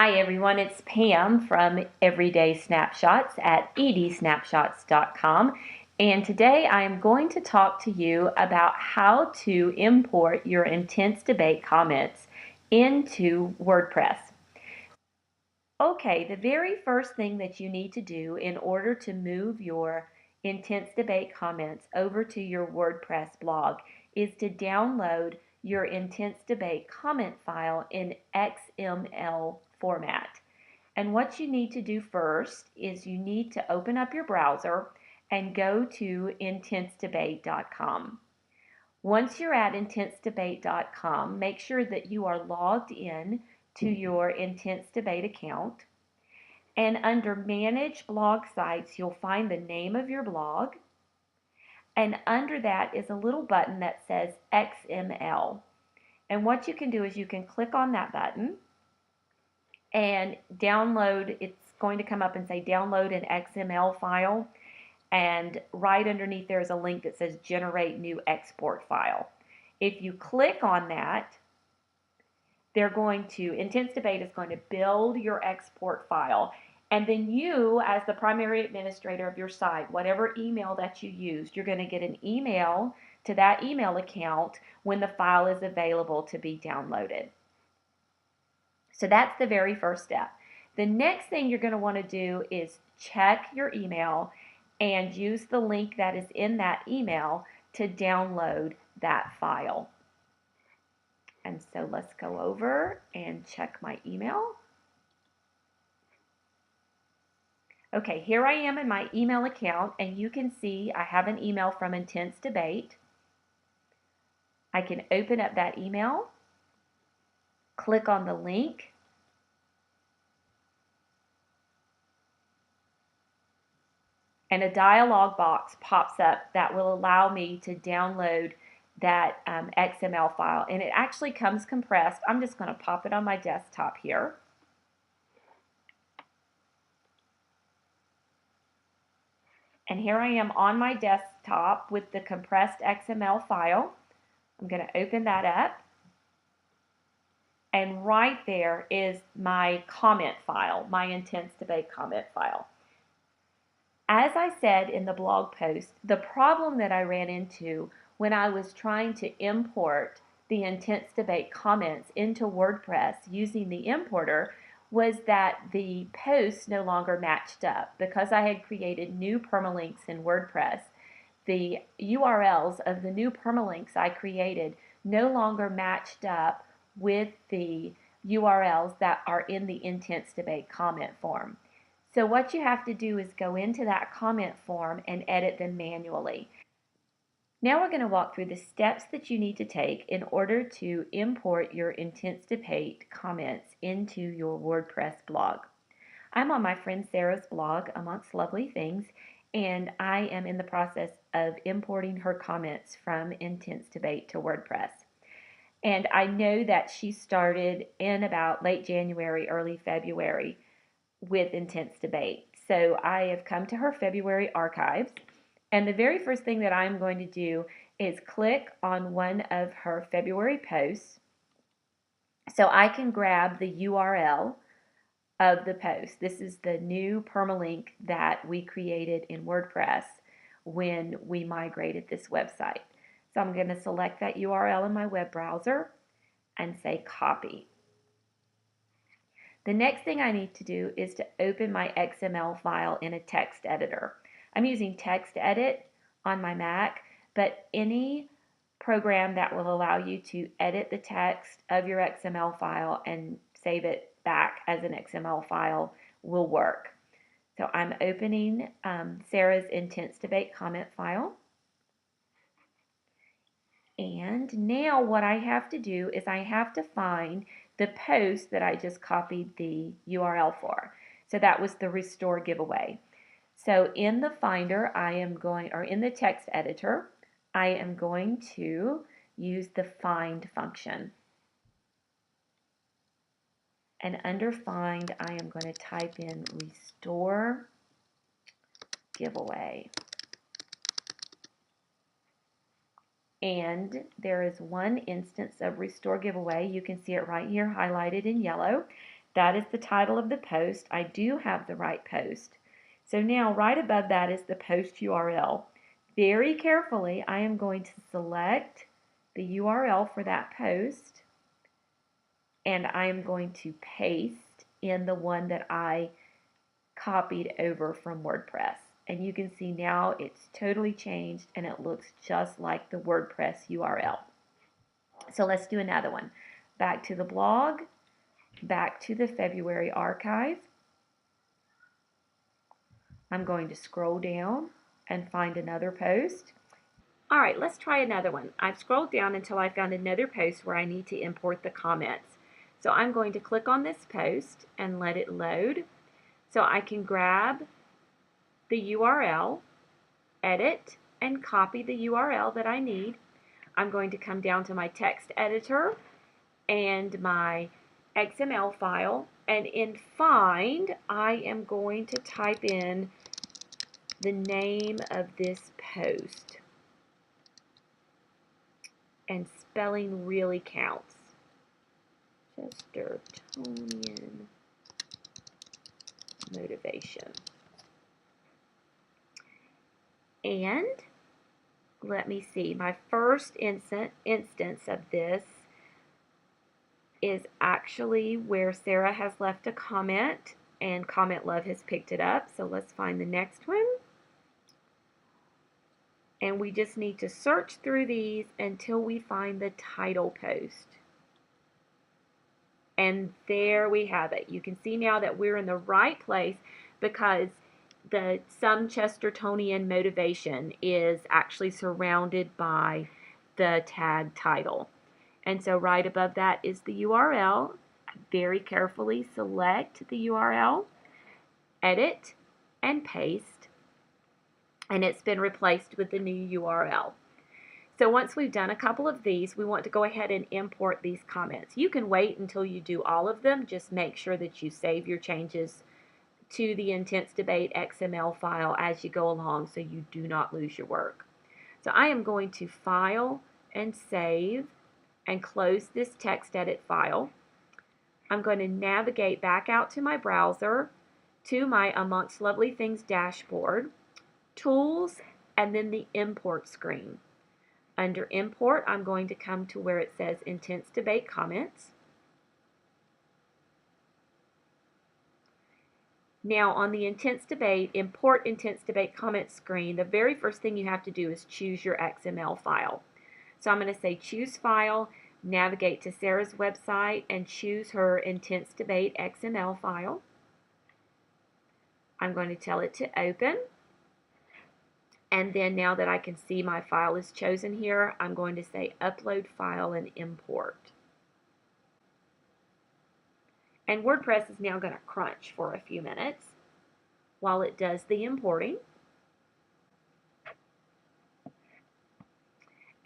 Hi everyone, it's Pam from Everyday Snapshots at edsnapshots.com, and today I am going to talk to you about how to import your intense debate comments into WordPress. Okay, the very first thing that you need to do in order to move your intense debate comments over to your WordPress blog is to download your intense debate comment file in XML format. And what you need to do first is you need to open up your browser and go to intensedebate.com. Once you're at intensedebate.com, make sure that you are logged in to your Intense Debate account. And under Manage Blog Sites, you'll find the name of your blog. And under that is a little button that says XML. And what you can do is you can click on that button and download. It's going to come up and say download an XML file. And right underneath there is a link that says generate new export file. If you click on that, Intense Debate is going to build your export file. And then you, as the primary administrator of your site, whatever email that you used, you're going to get an email to that email account when the file is available to be downloaded. So that's the very first step. The next thing you're going to want to do is check your email and use the link that is in that email to download that file. And so let's go over and check my email. Okay, here I am in my email account, and you can see I have an email from Intense Debate. I can open up that email, click on the link, and a dialog box pops up that will allow me to download that XML file. And it actually comes compressed. I'm just going to pop it on my desktop here. And here I am on my desktop with the compressed XML file. I'm going to open that up. And right there is my comment file, my Intense Debate comment file. As I said in the blog post, the problem that I ran into when I was trying to import the Intense Debate comments into WordPress using the importer was that the posts no longer matched up. Because I had created new permalinks in WordPress, the URLs of the new permalinks I created no longer matched up with the URLs that are in the Intense Debate comment form. So what you have to do is go into that comment form and edit them manually. Now we're going to walk through the steps that you need to take in order to import your Intense Debate comments into your WordPress blog. I'm on my friend Sarah's blog, Amongst Lovely Things, and I am in the process of importing her comments from Intense Debate to WordPress. And I know that she started in about late January, early February with Intense Debate. So I have come to her February archives. And the very first thing that I'm going to do is click on one of her February posts so I can grab the URL of the post. This is the new permalink that we created in WordPress when we migrated this website. So I'm going to select that URL in my web browser and say copy. The next thing I need to do is to open my XML file in a text editor. I'm using TextEdit on my Mac, but any program that will allow you to edit the text of your XML file and save it back as an XML file will work. So I'm opening Sarah's Intense Debate comment file. And now what I have to do is I have to find the post that I just copied the URL for. So that was the Restore giveaway. So in the Finder, in the text editor, I am going to use the Find function. And under Find, I am going to type in Restore giveaway. And there is one instance of Restore giveaway. You can see it right here highlighted in yellow. That is the title of the post. I do have the right post. So now right above that is the post URL. Very carefully, I am going to select the URL for that post, and I am going to paste in the one that I copied over from WordPress. And you can see now it's totally changed and it looks just like the WordPress URL. So let's do another one. Back to the blog, back to the February archive. I'm going to scroll down and find another post. All right, let's try another one. I've scrolled down until I found another post where I need to import the comments. So I'm going to click on this post and let it load. So I can grab the URL, edit, and copy the URL that I need. I'm going to come down to my text editor and my XML file, and in Find, I am going to type in the name of this post. And spelling really counts. Chestertonian motivation. And let me see, my first instance of this is actually where Sarah has left a comment and Comment Love has picked it up. So let's find the next one. And we just need to search through these until we find the title post. And there we have it. You can see now that we're in the right place because the Some Chestertonian Motivation is actually surrounded by the tag title. And so right above that is the URL. Very carefully select the URL, edit, and paste. And it's been replaced with the new URL. So once we've done a couple of these, we want to go ahead and import these comments. You can wait until you do all of them. Just make sure that you save your changes to the Intense Debate XML file as you go along so you do not lose your work. So I am going to File and Save and close this text edit file. I'm going to navigate back out to my browser, to my Amongst Lovely Things dashboard, Tools, and then the Import screen. Under Import, I'm going to come to where it says Intense Debate Comments. Now on the Import Intense Debate Comments screen, the very first thing you have to do is choose your XML file. So I'm going to say Choose File, navigate to Sarah's website, and choose her Intense Debate XML file. I'm going to tell it to open. And then now that I can see my file is chosen here, I'm going to say Upload File and Import. And WordPress is now going to crunch for a few minutes while it does the importing.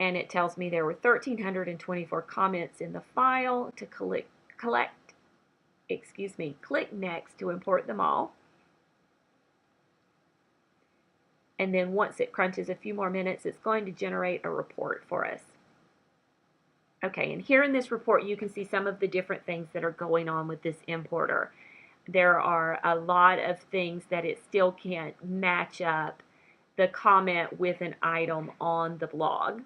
And it tells me there were 1,324 comments in the file. To click Next to import them all. And then once it crunches a few more minutes, it's going to generate a report for us. Okay, and here in this report, you can see some of the different things that are going on with this importer. There are a lot of things that it still can't match up the comment with an item on the blog.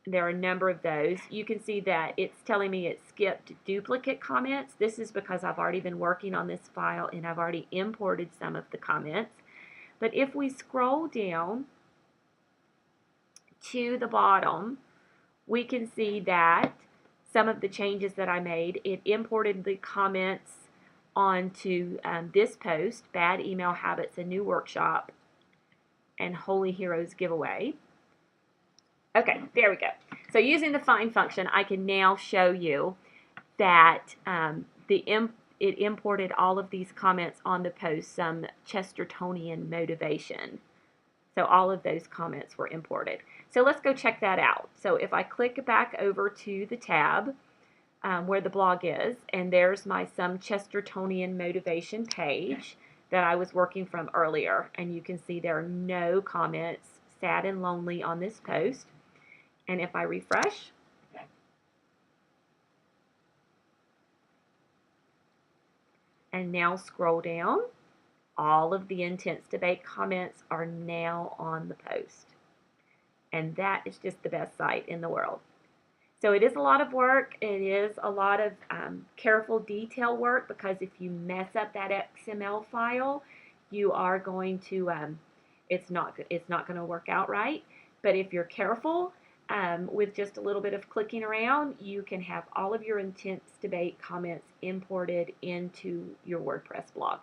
There are a number of those. You can see that it's telling me it skipped duplicate comments. This is because I've already been working on this file and I've already imported some of the comments. But if we scroll down to the bottom, we can see that some of the changes that I made, it imported the comments onto this post, Bad Email Habits, a New Workshop, and Holy Heroes Giveaway. Okay, there we go. So using the Find function, I can now show you that it imported all of these comments on the post, Some Chestertonian Motivation. So all of those comments were imported. So let's go check that out. So if I click back over to the tab where the blog is, and there's my Some Chestertonian Motivation page that I was working from earlier, and you can see there are no comments, sad and lonely, on this post. And if I refresh, and now scroll down. All of the intense debate comments are now on the post. And that is just the best site in the world. So it is a lot of work. It is a lot of careful detail work, because if you mess up that XML file, you are going to, it's not going to work out right. But if you're careful, with just a little bit of clicking around, you can have all of your intense debate comments imported into your WordPress blog.